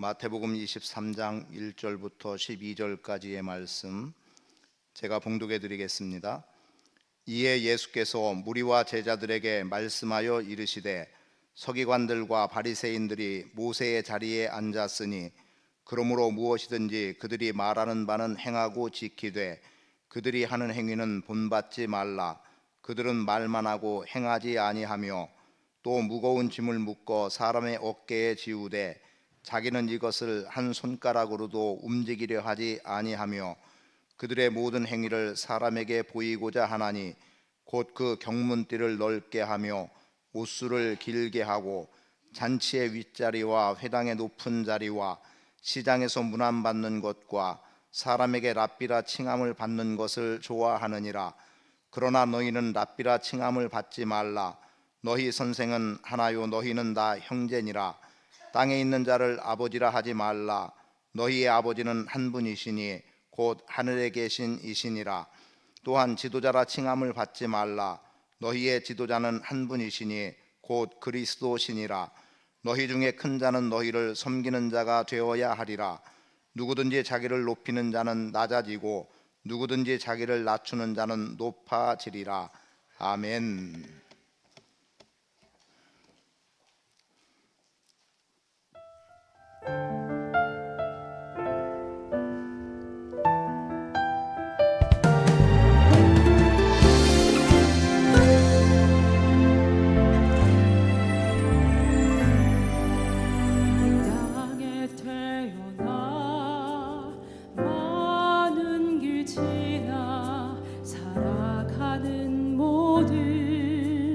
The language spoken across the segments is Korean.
마태복음 23장 1절부터 12절까지의 말씀 제가 봉독해 드리겠습니다. 이에 예수께서 무리와 제자들에게 말씀하여 이르시되 서기관들과 바리새인들이 모세의 자리에 앉았으니 그러므로 무엇이든지 그들이 말하는 바는 행하고 지키되 그들이 하는 행위는 본받지 말라. 그들은 말만 하고 행하지 아니하며 또 무거운 짐을 묶어 사람의 어깨에 지우되 자기는 이것을 한 손가락으로도 움직이려 하지 아니하며 그들의 모든 행위를 사람에게 보이고자 하나니 곧 그 경문띠를 넓게 하며 옷수를 길게 하고 잔치의 윗자리와 회당의 높은 자리와 시장에서 문안받는 것과 사람에게 랍비라 칭함을 받는 것을 좋아하느니라. 그러나 너희는 랍비라 칭함을 받지 말라. 너희 선생은 하나요 너희는 다 형제니라. 땅에 있는 자를 아버지라 하지 말라. 너희의 아버지는 한 분이시니 곧 하늘에 계신 이시니라. 또한 지도자라 칭함을 받지 말라. 너희의 지도자는 한 분이시니 곧 그리스도시니라. 너희 중에 큰 자는 너희를 섬기는 자가 되어야 하리라. 누구든지 자기를 높이는 자는 낮아지고 누구든지 자기를 낮추는 자는 높아지리라. 아멘. 많은 길 지나 살아가는 모든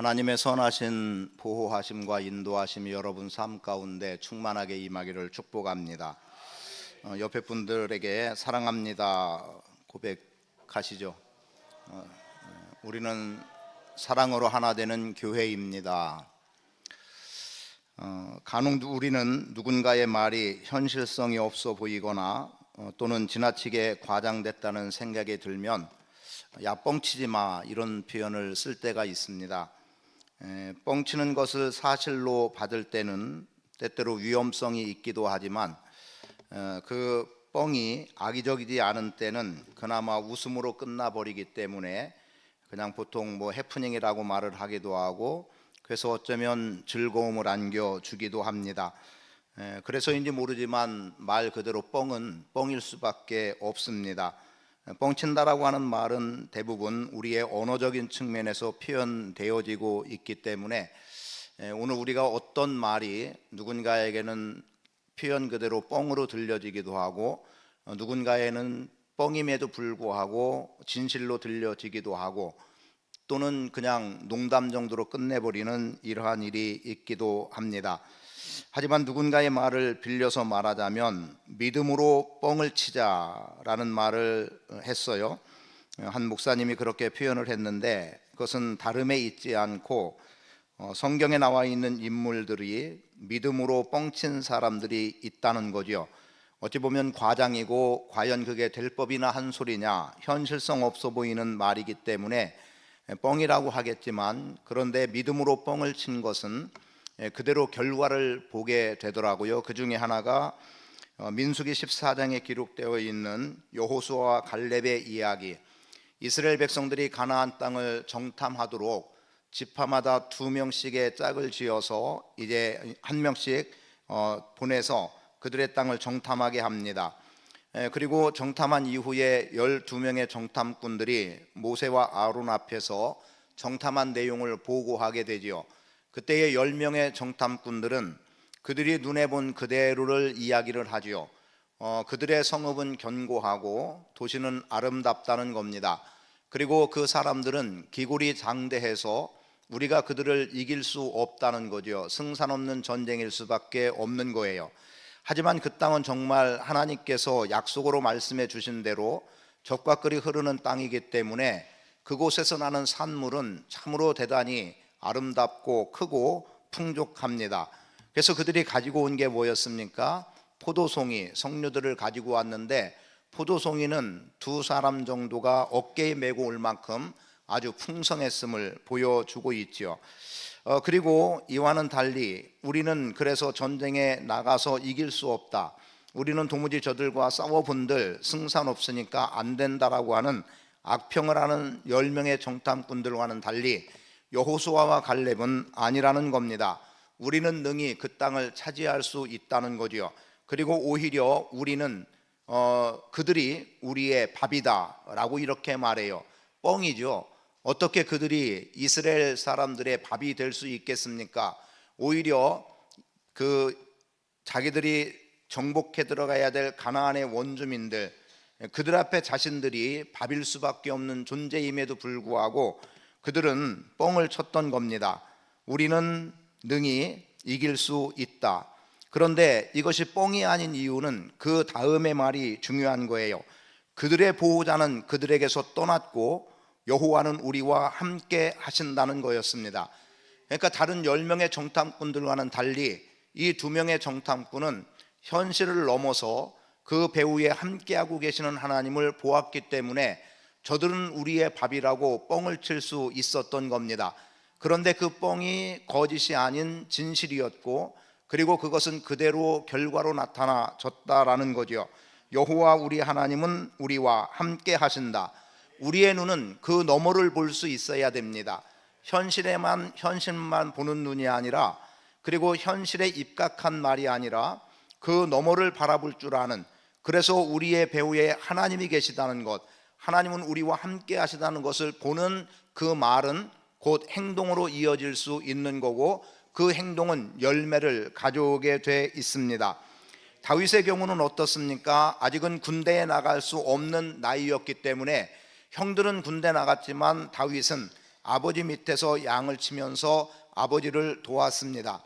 하나님의 선하신 보호하심과 인도하심이 여러분 삶 가운데 충만하게 임하기를 축복합니다. 옆에 분들에게 사랑합니다 고백하시죠. 우리는 사랑으로 하나 되는 교회입니다. 간혹 우리는 누군가의 말이 현실성이 없어 보이거나 또는 지나치게 과장됐다는 생각이 들면 야 뻥치지 마 이런 표현을 쓸 때가 있습니다. 뻥치는 것을 사실로 받을 때는 때때로 위험성이 있기도 하지만 그 뻥이 악의적이지 않은 때는 그나마 웃음으로 끝나버리기 때문에 그냥 보통 해프닝이라고 말을 하기도 하고, 그래서 어쩌면 즐거움을 안겨주기도 합니다. 그래서인지 모르지만 말 그대로 뻥은 뻥일 수밖에 없습니다. 뻥친다라고 하는 말은 대부분 우리의 언어적인 측면에서 표현되어지고 있기 때문에 오늘 우리가 어떤 말이 누군가에게는 표현 그대로 뻥으로 들려지기도 하고 누군가에는 뻥임에도 불구하고 진실로 들려지기도 하고 또는 그냥 농담 정도로 끝내버리는 이러한 일이 있기도 합니다. 하지만 누군가의 말을 빌려서 말하자면 믿음으로 뻥을 치자라는 말을 했어요. 한 목사님이 그렇게 표현을 했는데 그것은 다름에 있지 않고 성경에 나와 있는 인물들이 믿음으로 뻥친 사람들이 있다는 거죠. 어찌 보면 과장이고 과연 그게 될 법이나 한 소리냐, 현실성 없어 보이는 말이기 때문에 뻥이라고 하겠지만, 그런데 믿음으로 뻥을 친 것은 그대로 결과를 보게 되더라고요. 그 중에 하나가 민수기 14장에 기록되어 있는 여호수아와 갈렙의 이야기. 이스라엘 백성들이 가나안 땅을 정탐하도록 지파마다 2명씩의 짝을 지어서 이제 한 명씩 보내서 그들의 땅을 정탐하게 합니다. 그리고 정탐한 이후에 12명의 정탐꾼들이 모세와 아론 앞에서 정탐한 내용을 보고하게 되지요. 그때의 10명의 정탐꾼들은 그들이 눈에 본 그대로를 이야기를 하지요. 그들의 성읍은 견고하고 도시는 아름답다는 겁니다. 그리고 그 사람들은 기골이 장대해서 우리가 그들을 이길 수 없다는 거죠. 승산 없는 전쟁일 수밖에 없는 거예요. 하지만 그 땅은 정말 하나님께서 약속으로 말씀해 주신 대로 젖과 꿀이 흐르는 땅이기 때문에 그곳에서 나는 산물은 참으로 대단히 아름답고 크고 풍족합니다. 그래서 그들이 가지고 온 게 뭐였습니까? 포도송이, 석류들을 가지고 왔는데 포도송이는 2사람 정도가 어깨에 메고 올 만큼 아주 풍성했음을 보여주고 있죠. 그리고 이와는 달리 우리는 그래서 전쟁에 나가서 이길 수 없다, 우리는 도무지 저들과 싸워본들 승산 없으니까 안 된다라고 하는 악평을 하는 10명의 정탐꾼들과는 달리 여호수아와 갈렙은 아니라는 겁니다. 우리는 능히 그 땅을 차지할 수 있다는 거지요. 그리고 오히려 우리는 그들이 우리의 밥이다 라고 이렇게 말해요. 뻥이죠. 어떻게 그들이 이스라엘 사람들의 밥이 될 수 있겠습니까? 오히려 자기들이 정복해 들어가야 될 가나안의 원주민들, 그들 앞에 자신들이 밥일 수밖에 없는 존재임에도 불구하고 그들은 뻥을 쳤던 겁니다. 우리는 능히 이길 수 있다. 그런데 이것이 뻥이 아닌 이유는 그 다음의 말이 중요한 거예요. 그들의 보호자는 그들에게서 떠났고 여호와는 우리와 함께 하신다는 거였습니다. 그러니까 다른 10명의 정탐꾼들과는 달리 이 2명의 정탐꾼은 현실을 넘어서 그 배후에 함께하고 계시는 하나님을 보았기 때문에 저들은 우리의 밥이라고 뻥을 칠 수 있었던 겁니다. 그런데 그 뻥이 거짓이 아닌 진실이었고, 그리고 그것은 그대로 결과로 나타나졌다라는 거죠. 여호와 우리 하나님은 우리와 함께 하신다. 우리의 눈은 그 너머를 볼 수 있어야 됩니다. 현실만 보는 눈이 아니라, 그리고 현실에 입각한 말이 아니라 그 너머를 바라볼 줄 아는, 그래서 우리의 배후에 하나님이 계시다는 것, 하나님은 우리와 함께 하시다는 것을 보는 그 말은 곧 행동으로 이어질 수 있는 거고, 그 행동은 열매를 가져오게 돼 있습니다. 다윗의 경우는 어떻습니까? 아직은 군대에 나갈 수 없는 나이였기 때문에 형들은 군대 나갔지만 다윗은 아버지 밑에서 양을 치면서 아버지를 도왔습니다.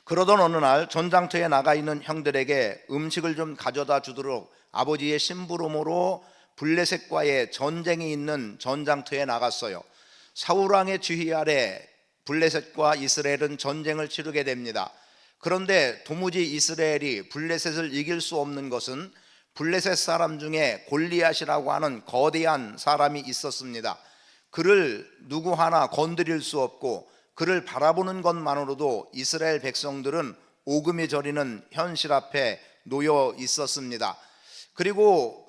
그러던 어느 날 전장터에 나가 있는 형들에게 음식을 좀 가져다 주도록 아버지의 심부름으로 블레셋과의 전쟁이 있는 전장터에 나갔어요. 사울왕의 지휘 아래 블레셋과 이스라엘은 전쟁을 치르게 됩니다. 그런데 도무지 이스라엘이 블레셋을 이길 수 없는 것은 블레셋 사람 중에 골리앗이라고 하는 거대한 사람이 있었습니다. 그를 누구 하나 건드릴 수 없고 그를 바라보는 것만으로도 이스라엘 백성들은 오금이 저리는 현실 앞에 놓여 있었습니다. 그리고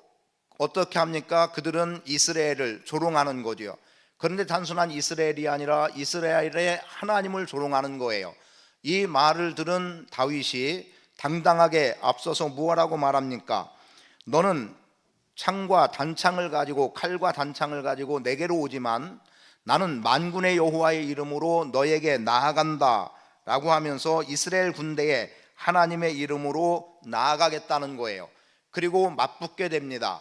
어떻게 합니까? 그들은 이스라엘을 조롱하는 거죠. 그런데 단순한 이스라엘이 아니라 이스라엘의 하나님을 조롱하는 거예요. 이 말을 들은 다윗이 당당하게 앞서서 무엇라고 말합니까? 너는 창과 단창을 가지고 칼과 단창을 가지고 내게로 오지만 나는 만군의 여호와의 이름으로 너에게 나아간다 라고 하면서 이스라엘 군대에 하나님의 이름으로 나아가겠다는 거예요. 그리고 맞붙게 됩니다.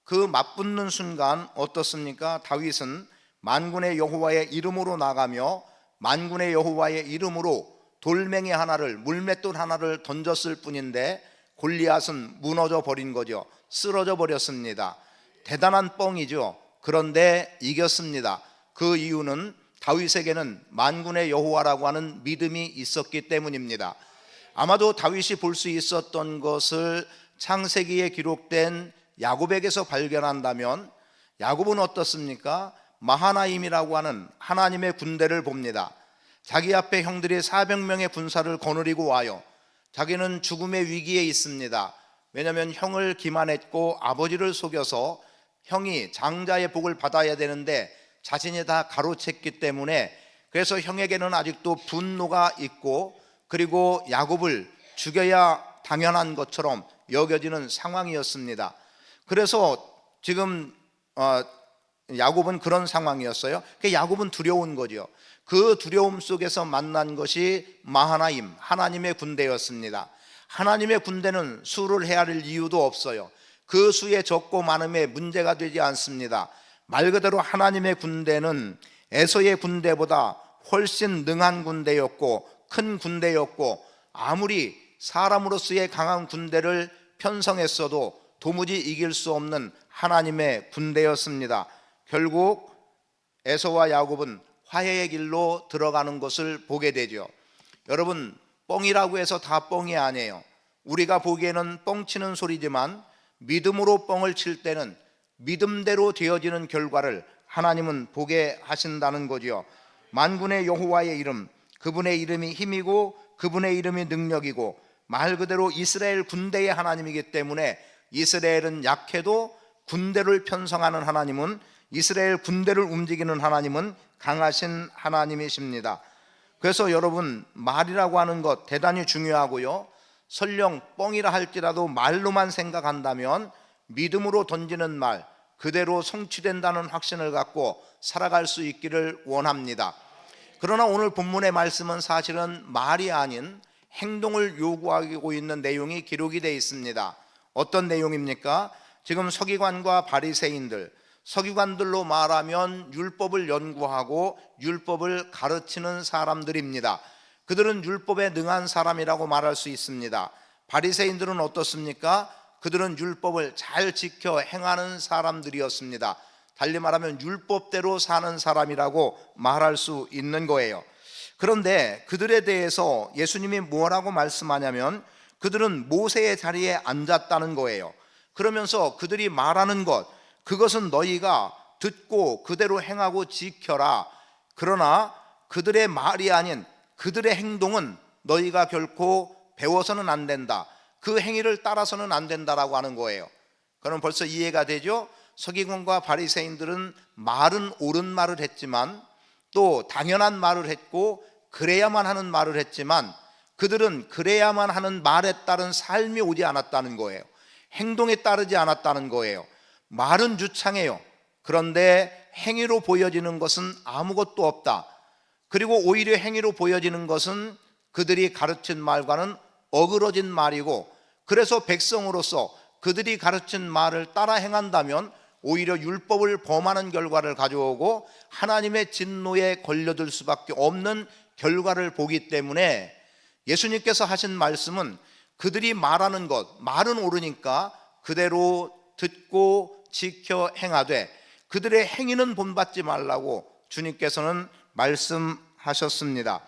그 맞붙는 순간 어떻습니까? 다윗은 만군의 여호와의 이름으로 나가며 만군의 여호와의 이름으로 돌멩이 하나를, 물맷돌 하나를 던졌을 뿐인데 골리앗은 무너져 버린 거죠. 쓰러져 버렸습니다. 대단한 뻥이죠. 그런데 이겼습니다. 그 이유는 다윗에게는 만군의 여호와라고 하는 믿음이 있었기 때문입니다. 아마도 다윗이 볼 수 있었던 것을 창세기에 기록된 야곱에게서 발견한다면 야곱은 어떻습니까? 마하나임이라고 하는 하나님의 군대를 봅니다. 자기 앞에 형들이 400명의 군사를 거느리고 와요. 자기는 죽음의 위기에 있습니다. 왜냐하면 형을 기만했고 아버지를 속여서 형이 장자의 복을 받아야 되는데 자신이 다 가로챘기 때문에 그래서 형에게는 아직도 분노가 있고 그리고 야곱을 죽여야 당연한 것처럼 여겨지는 상황이었습니다. 그래서 지금 야곱은 그런 상황이었어요. 야곱은 두려운 거죠. 그 두려움 속에서 만난 것이 마하나임, 하나님의 군대였습니다. 하나님의 군대는 수를 헤아릴 이유도 없어요. 그 수의 적고 많음에 문제가 되지 않습니다. 말 그대로 하나님의 군대는 에서의 군대보다 훨씬 능한 군대였고 큰 군대였고 아무리 사람으로서의 강한 군대를 편성했어도 도무지 이길 수 없는 하나님의 군대였습니다. 결국 에서와 야곱은 화해의 길로 들어가는 것을 보게 되죠. 여러분, 뻥이라고 해서 다 뻥이 아니에요. 우리가 보기에는 뻥치는 소리지만 믿음으로 뻥을 칠 때는 믿음대로 되어지는 결과를 하나님은 보게 하신다는 거죠. 만군의 여호와의 이름, 그분의 이름이 힘이고 그분의 이름이 능력이고 말 그대로 이스라엘 군대의 하나님이기 때문에 이스라엘은 약해도 군대를 편성하는 하나님은, 이스라엘 군대를 움직이는 하나님은 강하신 하나님이십니다. 그래서 여러분, 말이라고 하는 것 대단히 중요하고요. 설령 뻥이라 할지라도 말로만 생각한다면 믿음으로 던지는 말 그대로 성취된다는 확신을 갖고 살아갈 수 있기를 원합니다. 그러나 오늘 본문의 말씀은 사실은 말이 아닌 행동을 요구하고 있는 내용이 기록이 되어 있습니다. 어떤 내용입니까? 지금 서기관과 바리새인들, 서기관들로 말하면 율법을 연구하고 율법을 가르치는 사람들입니다. 그들은 율법에 능한 사람이라고 말할 수 있습니다. 바리새인들은 어떻습니까? 그들은 율법을 잘 지켜 행하는 사람들이었습니다. 달리 말하면 율법대로 사는 사람이라고 말할 수 있는 거예요. 그런데 그들에 대해서 예수님이 뭐라고 말씀하냐면 그들은 모세의 자리에 앉았다는 거예요. 그러면서 그들이 말하는 것, 그것은 너희가 듣고 그대로 행하고 지켜라. 그러나 그들의 말이 아닌 그들의 행동은 너희가 결코 배워서는 안 된다. 그 행위를 따라서는 안 된다라고 하는 거예요. 그럼 벌써 이해가 되죠? 서기관과 바리새인들은 말은 옳은 말을 했지만 또 당연한 말을 했고 그래야만 하는 말을 했지만 그들은 그래야만 하는 말에 따른 삶이 오지 않았다는 거예요. 행동에 따르지 않았다는 거예요. 말은 유창해요. 그런데 행위로 보여지는 것은 아무것도 없다. 그리고 오히려 행위로 보여지는 것은 그들이 가르친 말과는 어그러진 말이고, 그래서 백성으로서 그들이 가르친 말을 따라 행한다면 오히려 율법을 범하는 결과를 가져오고 하나님의 진노에 걸려들 수밖에 없는 결과를 보기 때문에 예수님께서 하신 말씀은 그들이 말하는 것, 말은 옳으니까 그대로 듣고 지켜 행하되 그들의 행위는 본받지 말라고 주님께서는 말씀하셨습니다.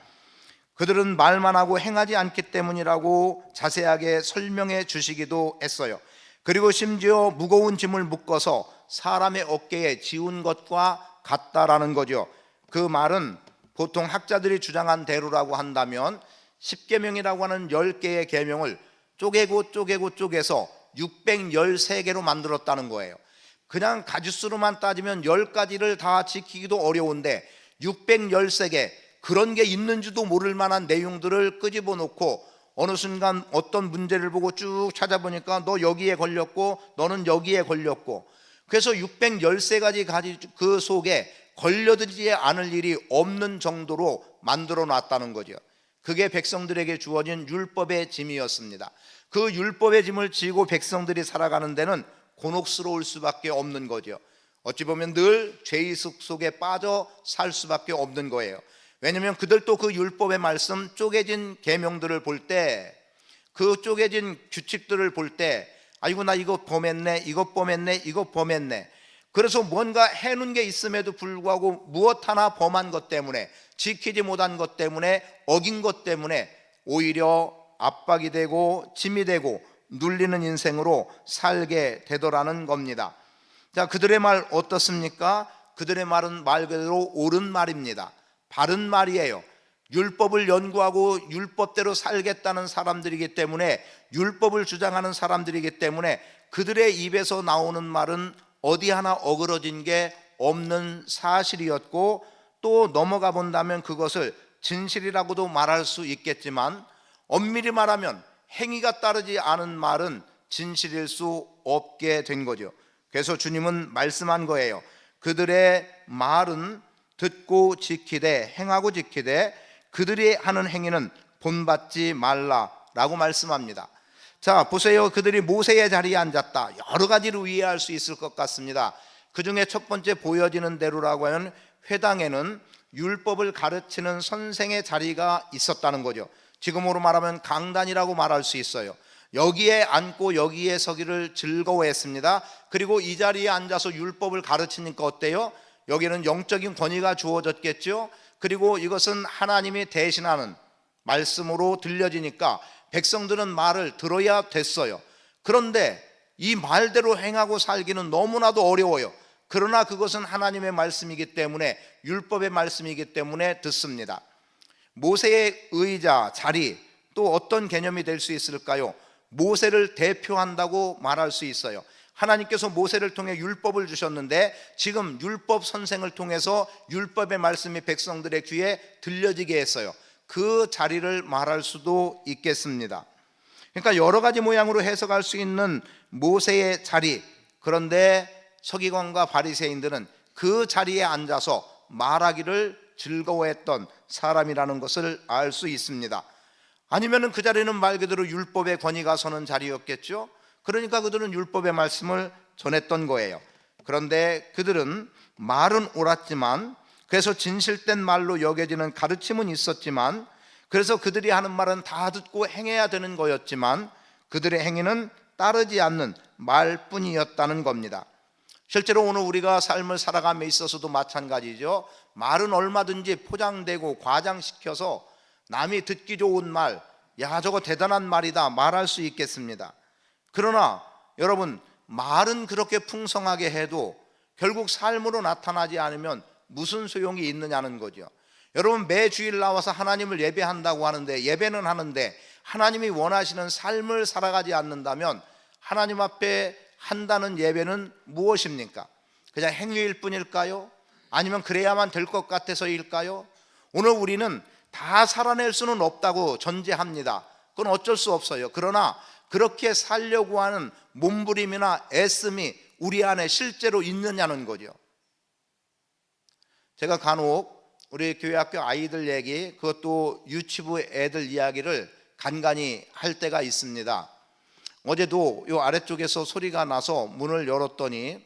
그들은 말만 하고 행하지 않기 때문이라고 자세하게 설명해 주시기도 했어요. 그리고 심지어 무거운 짐을 묶어서 사람의 어깨에 지운 것과 같다라는 거죠. 그 말은 보통 학자들이 주장한 대로라고 한다면 10계명이라고 하는 10개의 계명을 쪼개고 쪼개서 613개로 만들었다는 거예요. 그냥 가짓수로만 따지면 10가지를 다 지키기도 어려운데 613개, 그런 게 있는지도 모를 만한 내용들을 끄집어 놓고 어느 순간 어떤 문제를 보고 쭉 찾아보니까 너 여기에 걸렸고 너는 여기에 걸렸고, 그래서 613가지 그 속에 걸려들지 않을 일이 없는 정도로 만들어 놨다는 거죠. 그게 백성들에게 주어진 율법의 짐이었습니다. 그 율법의 짐을 지고 백성들이 살아가는 데는 곤혹스러울 수밖에 없는 거죠. 어찌 보면 늘 죄의식 속에 빠져 살 수밖에 없는 거예요. 왜냐하면 그들도 그 율법의 말씀, 쪼개진 계명들을 볼 때, 그 쪼개진 규칙들을 볼 때 아이고 나 이거 범했네, 이거 범했네, 이거 범했네. 그래서 뭔가 해놓은 게 있음에도 불구하고 무엇 하나 범한 것 때문에, 지키지 못한 것 때문에, 어긴 것 때문에 오히려 압박이 되고 짐이 되고 눌리는 인생으로 살게 되더라는 겁니다. 자, 그들의 말 어떻습니까? 그들의 말은 말 그대로 옳은 말입니다. 바른 말이에요. 율법을 연구하고 율법대로 살겠다는 사람들이기 때문에, 율법을 주장하는 사람들이기 때문에 그들의 입에서 나오는 말은 어디 하나 어그러진 게 없는 사실이었고, 또 넘어가 본다면 그것을 진실이라고도 말할 수 있겠지만 엄밀히 말하면 행위가 따르지 않은 말은 진실일 수 없게 된 거죠. 그래서 주님은 말씀한 거예요. 그들의 말은 듣고 지키되 행하고 지키되 그들이 하는 행위는 본받지 말라라고 말씀합니다. 자, 보세요. 그들이 모세의 자리에 앉았다. 여러 가지로 이해할 수 있을 것 같습니다. 그 중에 첫 번째 보여지는 대로라고 하면 회당에는 율법을 가르치는 선생의 자리가 있었다는 거죠. 지금으로 말하면 강단이라고 말할 수 있어요. 여기에 앉고 여기에 서기를 즐거워했습니다. 그리고 이 자리에 앉아서 율법을 가르치니까 어때요? 여기는 영적인 권위가 주어졌겠죠. 그리고 이것은 하나님이 대신하는 말씀으로 들려지니까 백성들은 말을 들어야 됐어요. 그런데 이 말대로 행하고 살기는 너무나도 어려워요. 그러나 그것은 하나님의 말씀이기 때문에, 율법의 말씀이기 때문에 듣습니다. 모세의 의자, 자리, 또 어떤 개념이 될 수 있을까요? 모세를 대표한다고 말할 수 있어요. 하나님께서 모세를 통해 율법을 주셨는데 지금 율법 선생을 통해서 율법의 말씀이 백성들의 귀에 들려지게 했어요. 그 자리를 말할 수도 있겠습니다. 그러니까 여러 가지 모양으로 해석할 수 있는 모세의 자리, 그런데 서기관과 바리새인들은 그 자리에 앉아서 말하기를 즐거워했던 사람이라는 것을 알 수 있습니다. 아니면은 그 자리는 말 그대로 율법의 권위가 서는 자리였겠죠. 그러니까 그들은 율법의 말씀을 전했던 거예요. 그런데 그들은 말은 옳았지만, 그래서 진실된 말로 여겨지는 가르침은 있었지만, 그래서 그들이 하는 말은 다 듣고 행해야 되는 거였지만 그들의 행위는 따르지 않는 말뿐이었다는 겁니다. 실제로 오늘 우리가 삶을 살아감에 있어서도 마찬가지죠. 말은 얼마든지 포장되고 과장시켜서 남이 듣기 좋은 말, 야 저거 대단한 말이다 말할 수 있겠습니다. 그러나 여러분, 말은 그렇게 풍성하게 해도 결국 삶으로 나타나지 않으면 무슨 소용이 있느냐는 거죠. 여러분, 매 주일 나와서 하나님을 예배한다고 하는데, 예배는 하는데 하나님이 원하시는 삶을 살아가지 않는다면 하나님 앞에 한다는 예배는 무엇입니까? 그냥 행위일 뿐일까요? 아니면 그래야만 될 것 같아서일까요? 오늘 우리는 다 살아낼 수는 없다고 전제합니다. 그건 어쩔 수 없어요. 그러나 그렇게 살려고 하는 몸부림이나 애씀이 우리 안에 실제로 있느냐는 거죠. 제가 간혹 우리 교회학교 아이들 얘기, 그것도 유치부 애들 이야기를 간간히 할 때가 있습니다. 어제도 요 아래쪽에서 소리가 나서 문을 열었더니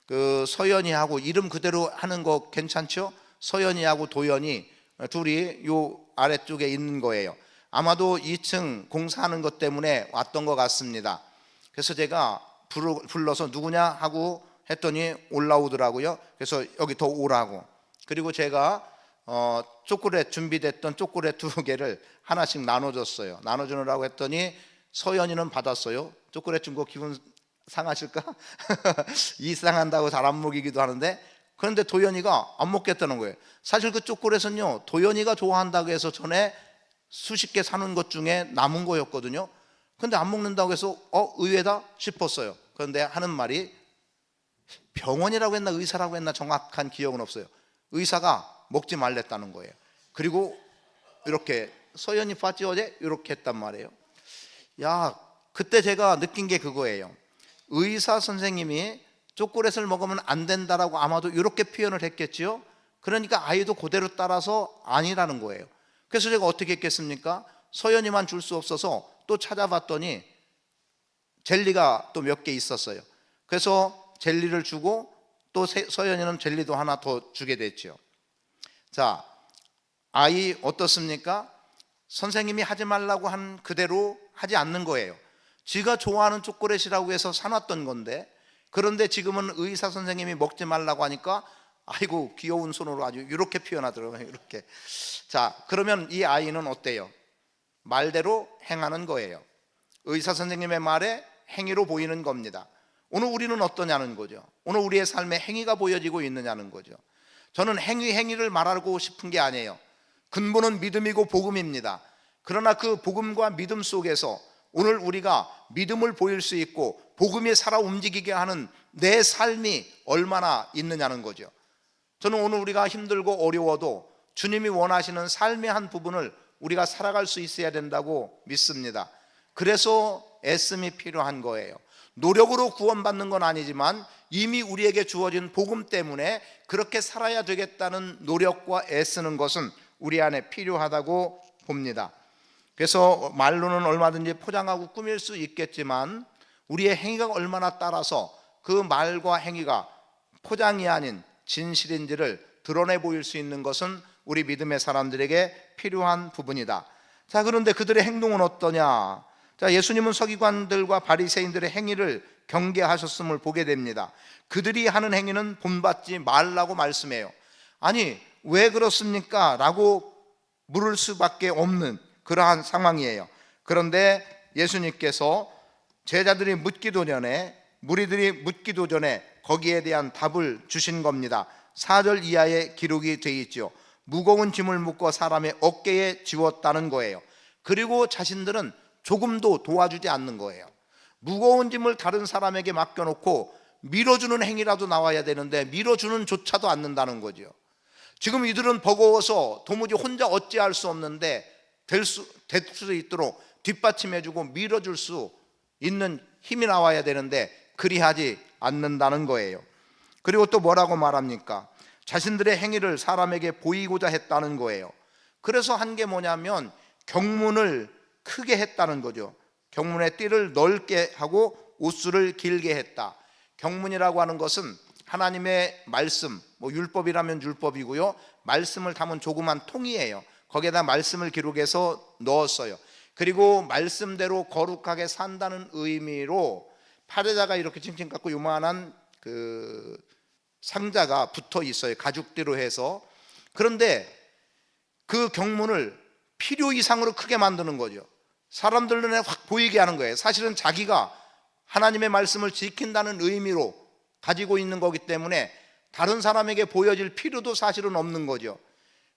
그 서연이하고 이름 그대로 하는 거 괜찮죠? 서연이하고 도연이 둘이 요 아래쪽에 있는 거예요. 아마도 2층 공사하는 것 때문에 왔던 것 같습니다. 그래서 제가 불러서 누구냐 하고 했더니 올라오더라고요. 그래서 여기 더 오라고. 그리고 제가 초콜릿 준비됐던 초콜릿 2개를 하나씩 나눠줬어요. 나눠주느라고 했더니 서연이는 받았어요. 초콜릿 준 거 기분 상하실까? 이상한다고 잘 안 먹이기도 하는데, 그런데 도연이가 안 먹겠다는 거예요. 사실 그 초콜릿은요, 도연이가 좋아한다고 해서 전에 수십 개 사는 것 중에 남은 거였거든요. 근데 안 먹는다고 해서 의외다 싶었어요. 그런데 하는 말이 병원이라고 했나 의사라고 했나 정확한 기억은 없어요. 의사가 먹지 말랬다는 거예요. 그리고 이렇게 서연이 파티 어제 이렇게 했단 말이에요. 야, 그때 제가 느낀 게 그거예요. 의사 선생님이 초콜릿을 먹으면 안 된다라고 아마도 이렇게 표현을 했겠지요. 그러니까 아이도 그대로 따라서 아니라는 거예요. 그래서 제가 어떻게 했겠습니까? 서연이만 줄 수 없어서 또 찾아봤더니 젤리가 또 몇 개 있었어요. 그래서 젤리를 주고 또 서연이는 젤리도 하나 더 주게 됐죠. 자, 아이 어떻습니까? 선생님이 하지 말라고 한 그대로 하지 않는 거예요. 지가 좋아하는 초콜릿이라고 해서 사놨던 건데, 그런데 지금은 의사 선생님이 먹지 말라고 하니까 아이고 귀여운 손으로 아주 이렇게 표현하더라고요. 이렇게. 자, 그러면 이 아이는 어때요? 말대로 행하는 거예요. 의사 선생님의 말에 행위로 보이는 겁니다. 오늘 우리는 어떠냐는 거죠. 오늘 우리의 삶에 행위가 보여지고 있느냐는 거죠. 저는 행위를 말하고 싶은 게 아니에요. 근본은 믿음이고 복음입니다. 그러나 그 복음과 믿음 속에서 오늘 우리가 믿음을 보일 수 있고 복음이 살아 움직이게 하는 내 삶이 얼마나 있느냐는 거죠. 저는 오늘 우리가 힘들고 어려워도 주님이 원하시는 삶의 한 부분을 우리가 살아갈 수 있어야 된다고 믿습니다. 그래서 애씀이 필요한 거예요. 노력으로 구원받는 건 아니지만 이미 우리에게 주어진 복음 때문에 그렇게 살아야 되겠다는 노력과 애쓰는 것은 우리 안에 필요하다고 봅니다. 그래서 말로는 얼마든지 포장하고 꾸밀 수 있겠지만 우리의 행위가 얼마나 따라서 그 말과 행위가 포장이 아닌 진실인지를 드러내 보일 수 있는 것은 우리 믿음의 사람들에게 필요한 부분이다. 자, 그런데 그들의 행동은 어떠냐? 자, 예수님은 서기관들과 바리새인들의 행위를 경계하셨음을 보게 됩니다. 그들이 하는 행위는 본받지 말라고 말씀해요. 아니, 왜 그렇습니까? 라고 물을 수밖에 없는 그러한 상황이에요. 그런데 예수님께서 제자들이 묻기도 전에, 무리들이 묻기도 전에 거기에 대한 답을 주신 겁니다. 4절 이하에 기록이 되어 있죠. 무거운 짐을 묶어 사람의 어깨에 지웠다는 거예요. 그리고 자신들은 조금도 도와주지 않는 거예요. 무거운 짐을 다른 사람에게 맡겨놓고 밀어주는 행위라도 나와야 되는데 밀어주는 조차도 않는다는 거죠. 지금 이들은 버거워서 도무지 혼자 어찌할 수 없는데 될 수 있도록 뒷받침해주고 밀어줄 수 있는 힘이 나와야 되는데 그리하지 않는다는 거예요. 그리고 또 뭐라고 말합니까? 자신들의 행위를 사람에게 보이고자 했다는 거예요. 그래서 한 게 뭐냐면 경문을 크게 했다는 거죠. 경문의 띠를 넓게 하고 옷수를 길게 했다. 경문이라고 하는 것은 하나님의 말씀, 율법이라면 율법이고요, 말씀을 담은 조그만 통이에요. 거기에다 말씀을 기록해서 넣었어요. 그리고 말씀대로 거룩하게 산다는 의미로 팔에다가 이렇게 칭칭 깎고 요만한 그 상자가 붙어 있어요. 가죽띠로 해서. 그런데 그 경문을 필요 이상으로 크게 만드는 거죠. 사람들 눈에 확 보이게 하는 거예요. 사실은 자기가 하나님의 말씀을 지킨다는 의미로 가지고 있는 거기 때문에 다른 사람에게 보여질 필요도 사실은 없는 거죠.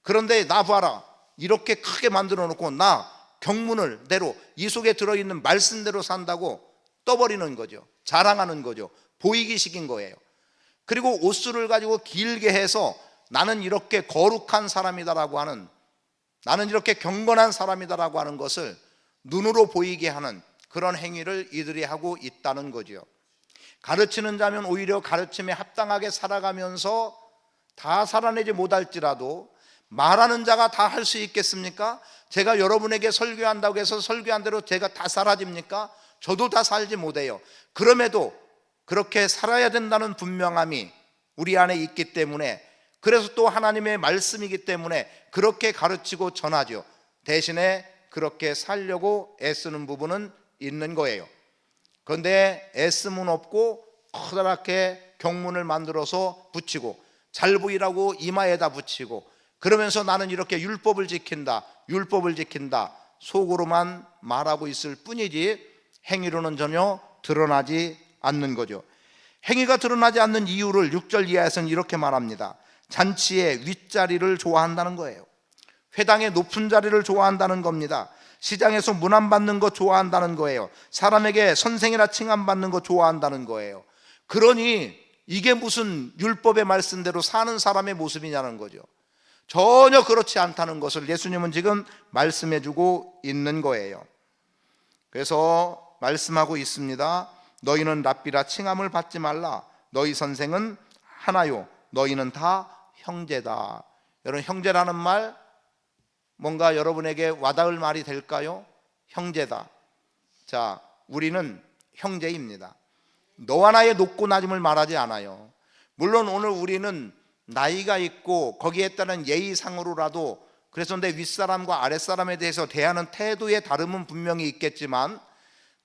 그런데 나 봐라, 이렇게 크게 만들어 놓고 나 경문을 대로 이 속에 들어있는 말씀대로 산다고 떠버리는 거죠. 자랑하는 거죠. 보이기식인 거예요. 그리고 옷수를 가지고 길게 해서 나는 이렇게 거룩한 사람이다라고 하는, 나는 이렇게 경건한 사람이다라고 하는 것을 눈으로 보이게 하는 그런 행위를 이들이 하고 있다는 거죠. 가르치는 자면 오히려 가르침에 합당하게 살아가면서 다 살아내지 못할지라도 말하는 자가 다 할 수 있겠습니까? 제가 여러분에게 설교한다고 해서 설교한 대로 제가 다 사라집니까? 저도 다 살지 못해요. 그럼에도 그렇게 살아야 된다는 분명함이 우리 안에 있기 때문에, 그래서 또 하나님의 말씀이기 때문에 그렇게 가르치고 전하죠. 대신에 그렇게 살려고 애쓰는 부분은 있는 거예요. 그런데 애쓰면 없고 커다랗게 경문을 만들어서 붙이고 잘 보이라고 이마에다 붙이고 그러면서 나는 이렇게 율법을 지킨다, 율법을 지킨다 속으로만 말하고 있을 뿐이지 행위로는 전혀 드러나지 않는 거죠. 행위가 드러나지 않는 이유를 6절 이하에서는 이렇게 말합니다. 잔치의 윗자리를 좋아한다는 거예요. 회당의 높은 자리를 좋아한다는 겁니다. 시장에서 문안 받는 거 좋아한다는 거예요. 사람에게 선생이라 칭함받는 거 좋아한다는 거예요. 그러니 이게 무슨 율법의 말씀대로 사는 사람의 모습이냐는 거죠. 전혀 그렇지 않다는 것을 예수님은 지금 말씀해 주고 있는 거예요. 그래서 말씀하고 있습니다. 너희는 랍비라 칭함을 받지 말라. 너희 선생은 하나요, 너희는 다 형제다. 여러분, 형제라는 말 뭔가 여러분에게 와닿을 말이 될까요? 형제다. 자, 우리는 형제입니다. 너와 나의 높고 낮음을 말하지 않아요. 물론 오늘 우리는 나이가 있고 거기에 따른 예의상으로라도, 그래서 내 윗사람과 아랫사람에 대해서 대하는 태도의 다름은 분명히 있겠지만,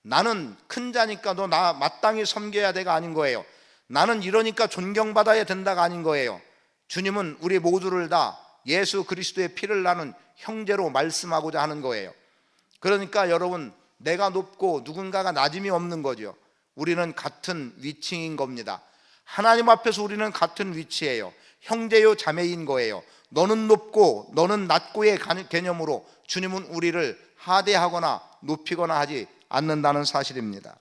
나는 큰 자니까 너 나 마땅히 섬겨야 돼가 아닌 거예요. 나는 이러니까 존경받아야 된다가 아닌 거예요. 주님은 우리 모두를 다 예수 그리스도의 피를 나는 형제로 말씀하고자 하는 거예요. 그러니까 여러분, 내가 높고 누군가가 낮음이 없는 거죠. 우리는 같은 위치인 겁니다. 하나님 앞에서 우리는 같은 위치예요. 형제요 자매인 거예요. 너는 높고 너는 낮고의 개념으로 주님은 우리를 하대하거나 높이거나 하지 않는다는 사실입니다.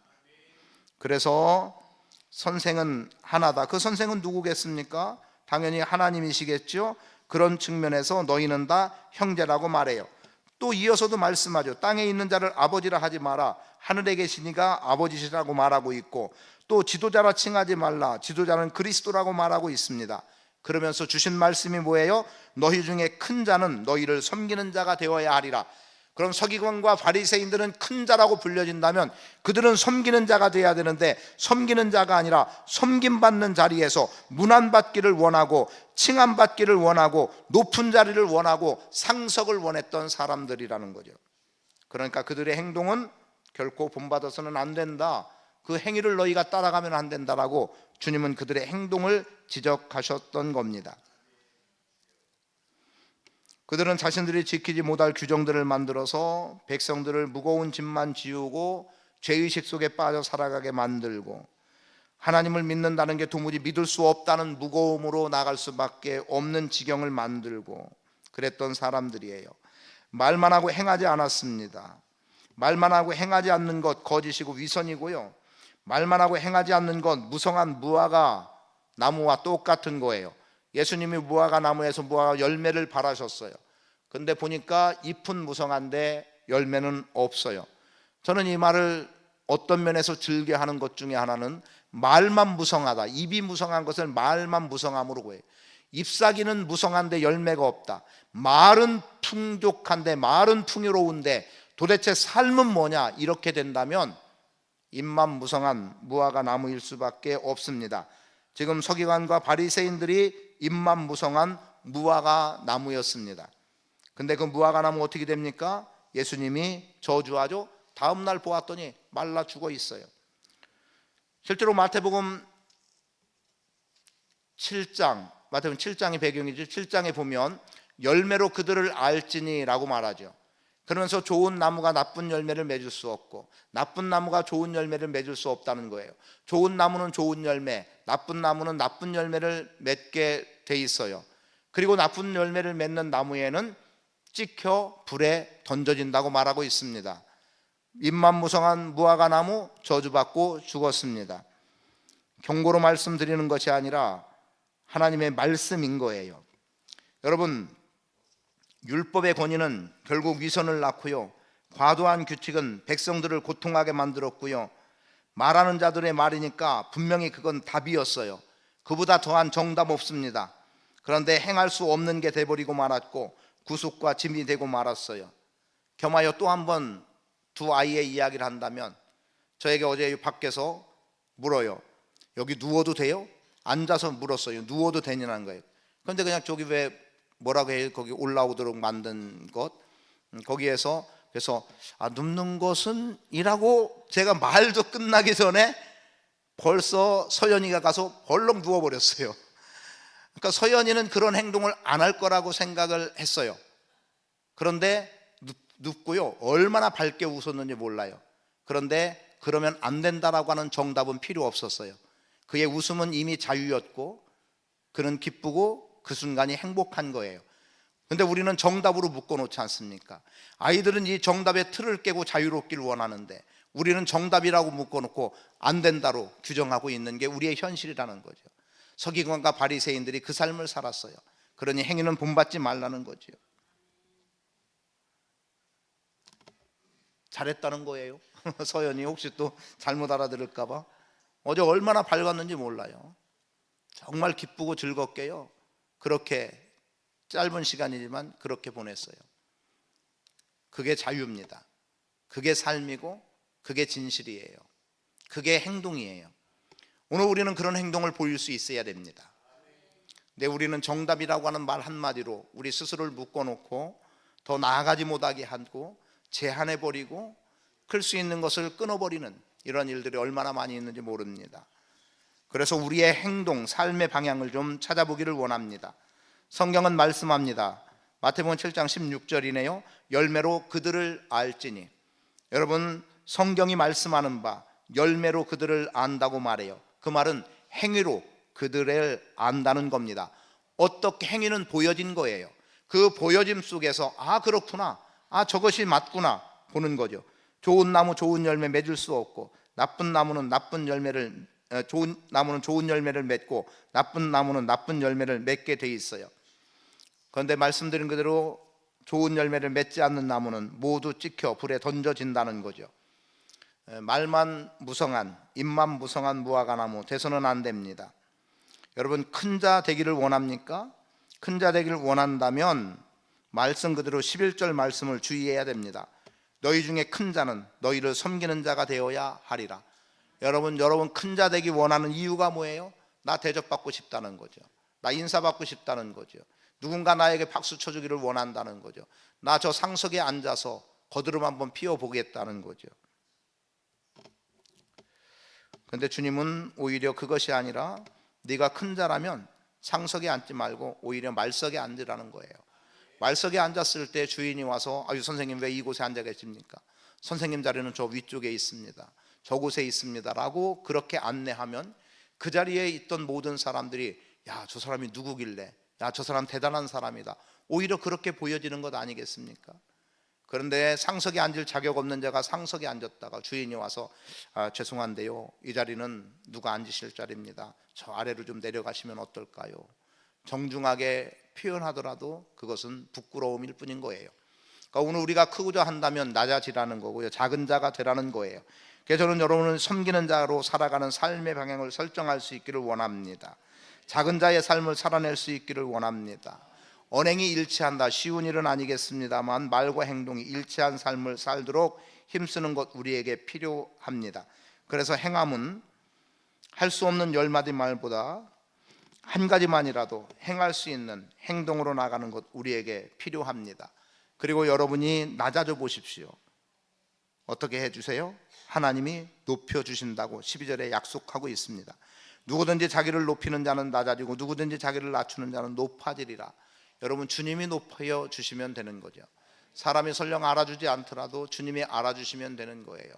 그래서 선생은 하나다. 그 선생은 누구겠습니까? 당연히 하나님이시겠죠. 그런 측면에서 너희는 다 형제라고 말해요. 또 이어서도 말씀하죠. 땅에 있는 자를 아버지라 하지 마라. 하늘에 계시니가 아버지시라고 말하고 있고, 또 지도자라 칭하지 말라. 지도자는 그리스도라고 말하고 있습니다. 그러면서 주신 말씀이 뭐예요? 너희 중에 큰 자는 너희를 섬기는 자가 되어야 하리라. 그럼 서기관과 바리새인들은 큰 자라고 불려진다면 그들은 섬기는 자가 되어야 되는데, 섬기는 자가 아니라 섬김받는 자리에서 문안받기를 원하고 칭함받기를 원하고 높은 자리를 원하고 상석을 원했던 사람들이라는 거죠. 그러니까 그들의 행동은 결코 본받아서는 안 된다, 그 행위를 너희가 따라가면 안 된다라고 주님은 그들의 행동을 지적하셨던 겁니다. 그들은 자신들이 지키지 못할 규정들을 만들어서 백성들을 무거운 짐만 지우고 죄의식 속에 빠져 살아가게 만들고, 하나님을 믿는다는 게 도무지 믿을 수 없다는 무거움으로 나갈 수밖에 없는 지경을 만들고 그랬던 사람들이에요. 말만 하고 행하지 않았습니다. 말만 하고 행하지 않는 것 거짓이고 위선이고요, 말만 하고 행하지 않는 것 무성한 무화과 나무와 똑같은 거예요. 예수님이 무화과 나무에서 무화과 열매를 바라셨어요. 근데 보니까 잎은 무성한데 열매는 없어요. 저는 이 말을 어떤 면에서 즐겨하는 것 중에 하나는 말만 무성하다, 입이 무성한 것을 말만 무성함으로 해요. 잎사귀는 무성한데 열매가 없다. 말은 풍족한데, 말은 풍요로운데 도대체 삶은 뭐냐, 이렇게 된다면 잎만 무성한 무화과 나무일 수밖에 없습니다. 지금 서기관과 바리새인들이 잎만 무성한 무화과 나무였습니다. 근데 그 무화과 나무 어떻게 됩니까? 예수님이 저주하죠. 다음 날 보았더니 말라 죽어 있어요. 실제로 마태복음 7장, 마태복음 7장이 배경이죠. 7장에 보면 열매로 그들을 알지니라고 말하죠. 그러면서 좋은 나무가 나쁜 열매를 맺을 수 없고 나쁜 나무가 좋은 열매를 맺을 수 없다는 거예요. 좋은 나무는 좋은 열매, 나쁜 나무는 나쁜 열매를 맺게 돼 있어요. 그리고 나쁜 열매를 맺는 나무에는 찍혀 불에 던져진다고 말하고 있습니다. 잎만 무성한 무화과 나무 저주받고 죽었습니다. 경고로 말씀드리는 것이 아니라 하나님의 말씀인 거예요. 여러분, 율법의 권위는 결국 위선을 낳고요, 과도한 규칙은 백성들을 고통하게 만들었고요, 말하는 자들의 말이니까 분명히 그건 답이었어요. 그보다 더한 정답 없습니다. 그런데 행할 수 없는 게 돼버리고 말았고 구속과 짐이 되고 말았어요. 겸하여 또 한 번 두 아이의 이야기를 한다면, 저에게 어제 밖에서 물어요. 여기 누워도 돼요? 앉아서 물었어요. 누워도 되냐는 거예요. 그런데 그냥 저기 왜 뭐라고 해요? 거기 올라오도록 만든 것, 거기에서 그래서 눕는 것은 이라고 제가 말도 끝나기 전에 벌써 서연이가 가서 벌렁 누워버렸어요. 그러니까 서연이는 그런 행동을 안 할 거라고 생각을 했어요. 그런데 눕고요, 얼마나 밝게 웃었는지 몰라요. 그런데 그러면 안 된다라고 하는 정답은 필요 없었어요. 그의 웃음은 이미 자유였고 그는 기쁘고 그 순간이 행복한 거예요. 근데 우리는 정답으로 묶어놓지 않습니까? 아이들은 이 정답의 틀을 깨고 자유롭기를 원하는데 우리는 정답이라고 묶어놓고 안 된다로 규정하고 있는 게 우리의 현실이라는 거죠. 서기관과 바리새인들이 그 삶을 살았어요. 그러니 행위는 본받지 말라는 거죠. 잘했다는 거예요. 서연이 혹시 또 잘못 알아들을까 봐. 어제 얼마나 밝았는지 몰라요. 정말 기쁘고 즐겁게요, 그렇게 짧은 시간이지만 그렇게 보냈어요. 그게 자유입니다. 그게 삶이고 그게 진실이에요. 그게 행동이에요. 오늘 우리는 그런 행동을 보일 수 있어야 됩니다. 근데 우리는 정답이라고 하는 말 한마디로 우리 스스로를 묶어놓고 더 나아가지 못하게 하고 제한해버리고 클 수 있는 것을 끊어버리는 이런 일들이 얼마나 많이 있는지 모릅니다. 그래서 우리의 행동, 삶의 방향을 좀 찾아보기를 원합니다. 성경은 말씀합니다. 마태복음 7장 16절이네요. 열매로 그들을 알지니. 여러분, 성경이 말씀하는 바 열매로 그들을 안다고 말해요. 그 말은 행위로 그들을 안다는 겁니다. 어떻게 행위는 보여진 거예요. 그 보여짐 속에서 그렇구나, 저것이 맞구나 보는 거죠. 좋은 나무 좋은 열매 맺을 수 없고 나쁜 나무는 나쁜 열매를 좋은 나무는 좋은 열매를 맺고 나쁜 나무는 나쁜 열매를 맺게 돼 있어요. 그런데 말씀드린 그대로 좋은 열매를 맺지 않는 나무는 모두 찍혀 불에 던져진다는 거죠. 말만 무성한, 입만 무성한 무화과나무 돼서는 안 됩니다. 여러분, 큰 자 되기를 원합니까? 큰 자 되기를 원한다면 말씀 그대로 11절 말씀을 주의해야 됩니다. 너희 중에 큰 자는 너희를 섬기는 자가 되어야 하리라. 여러분 큰 자 되기 원하는 이유가 뭐예요? 나 대접받고 싶다는 거죠. 나 인사받고 싶다는 거죠. 누군가 나에게 박수 쳐주기를 원한다는 거죠. 나 저 상석에 앉아서 거드름 한번 피워보겠다는 거죠. 그런데 주님은 오히려 그것이 아니라 네가 큰 자라면 상석에 앉지 말고 오히려 말석에 앉으라는 거예요. 말석에 앉았을 때 주인이 와서 선생님 왜 이곳에 앉아 계십니까? 선생님 자리는 저 위쪽에 있습니다, 저곳에 있습니다 라고 그렇게 안내하면 그 자리에 있던 모든 사람들이 저 사람이 누구길래, 저 사람 대단한 사람이다, 오히려 그렇게 보여지는 것 아니겠습니까? 그런데 상석에 앉을 자격 없는 자가 상석에 앉았다가 주인이 와서 죄송한데요, 이 자리는 누가 앉으실 자리입니다, 저 아래로 좀 내려가시면 어떨까요? 정중하게 표현하더라도 그것은 부끄러움일 뿐인 거예요. 그러니까 오늘 우리가 크고자 한다면 낮아지라는 거고요, 작은 자가 되라는 거예요. 그래서 저는 여러분을 섬기는 자로 살아가는 삶의 방향을 설정할 수 있기를 원합니다. 작은 자의 삶을 살아낼 수 있기를 원합니다. 언행이 일치한다, 쉬운 일은 아니겠습니다만 말과 행동이 일치한 삶을 살도록 힘쓰는 것 우리에게 필요합니다. 그래서 행함은 할 수 없는 10마디 말보다 한 가지만이라도 행할 수 있는 행동으로 나가는 것 우리에게 필요합니다. 그리고 여러분이 낮아져 보십시오. 어떻게 해주세요? 하나님이 높여주신다고 12절에 약속하고 있습니다. 누구든지 자기를 높이는 자는 낮아지고 누구든지 자기를 낮추는 자는 높아지리라. 여러분, 주님이 높여주시면 되는 거죠. 사람이 설령 알아주지 않더라도 주님이 알아주시면 되는 거예요.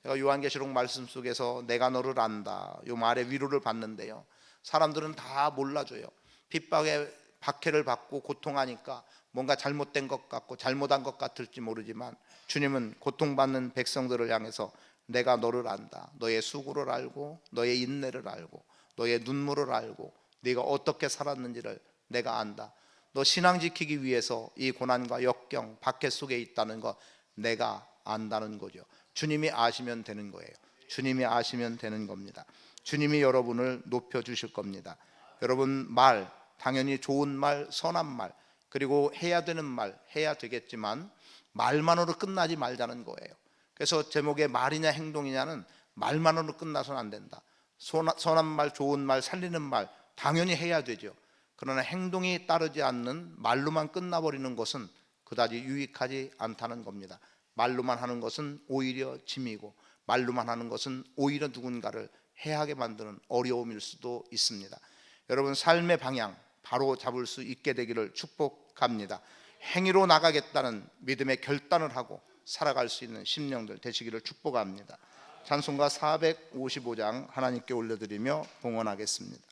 제가 요한계시록 말씀 속에서 내가 너를 안다, 이 말에 위로를 받는데요, 사람들은 다 몰라줘요. 핍박에 박해를 받고 고통하니까 뭔가 잘못된 것 같고 잘못한 것 같을지 모르지만 주님은 고통받는 백성들을 향해서 내가 너를 안다, 너의 수고를 알고 너의 인내를 알고 너의 눈물을 알고 네가 어떻게 살았는지를 내가 안다, 너 신앙 지키기 위해서 이 고난과 역경 박해 속에 있다는 거 내가 안다는 거죠. 주님이 아시면 되는 거예요. 주님이 아시면 되는 겁니다. 주님이 여러분을 높여주실 겁니다. 여러분, 말, 당연히 좋은 말, 선한 말, 그리고 해야 되는 말 해야 되겠지만 말만으로 끝나지 말자는 거예요. 그래서 제목에 말이냐 행동이냐는 말만으로 끝나서는 안 된다. 선한 말, 좋은 말, 살리는 말 당연히 해야 되죠. 그러나 행동이 따르지 않는 말로만 끝나버리는 것은 그다지 유익하지 않다는 겁니다. 말로만 하는 것은 오히려 짐이고, 말로만 하는 것은 오히려 누군가를 해하게 만드는 어려움일 수도 있습니다. 여러분, 삶의 방향 바로 잡을 수 있게 되기를 축복합니다. 행위로 나가겠다는 믿음의 결단을 하고 살아갈 수 있는 심령들 되시기를 축복합니다. 찬송가 455장 하나님께 올려드리며 봉헌하겠습니다.